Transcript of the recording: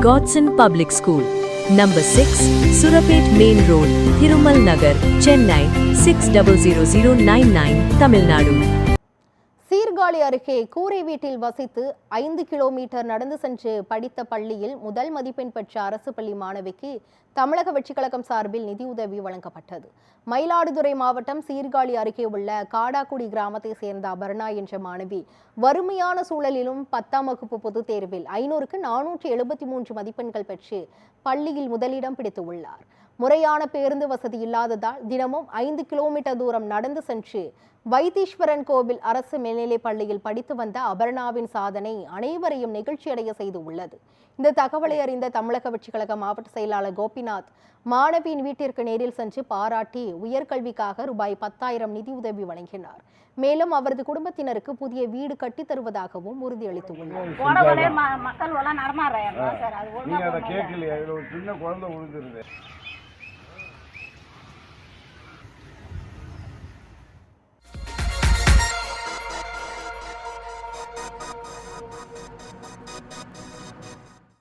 Godson Public School, Number 6, Surapet Main Road, Thirumal Nagar, Chennai 600099, Tamil Nadu. Sirkazhi அருகே கூரை வீட்டில் வசித்து 5 கிலோமீட்டர் நடந்து சென்று படித்த பள்ளியில் முதல் மதிப்பெண் பெற்ற அரசு பள்ளி மாணவிக்கு தமிழக வெற்றிக் கழகம் சார்பில் நிதியுதவி வழங்கப்பட்டது. மயிலாடுதுறை மாவட்டம் சீர்காழி அருகே உள்ள காடாக்குடி கிராமத்தை சேர்ந்த அபர்ணா என்ற மாணவி வறுமையான சூழலிலும் 10ஆம் வகுப்பு பொதுத் தேர்வில் 500க்கு 473 மதிப்பெண்கள் பெற்று பள்ளியில் முதலிடம் பிடித்துள்ளார். முறையான பேருந்து வசதி இல்லாததால் தினமும் 5 கிலோமீட்டர் தூரம் நடந்து சென்று வைத்தீஸ்வரன் கோவில் அரசு மேல்நிலைப் பள்ளியில் படித்து வந்த அபர்ணாவின் சாதனை அனைவரையும் நெகிழ்ச்சியடைய செய்து உள்ளது. இந்த தகவலை அறிந்த தமிழக வெற்றிக் கழக மாவட்ட செயலாளர் கோபிநாத் மாணவியின் வீட்டிற்கு நேரில் சென்று பாராட்டி உயர்கல்விக்காக ரூபாய் 10,000 நிதியுதவி வழங்கினார். மேலும் அவரது குடும்பத்தினருக்கு புதிய வீடு கட்டித் தருவதாகவும் உறுதியளித்துள்ளார்.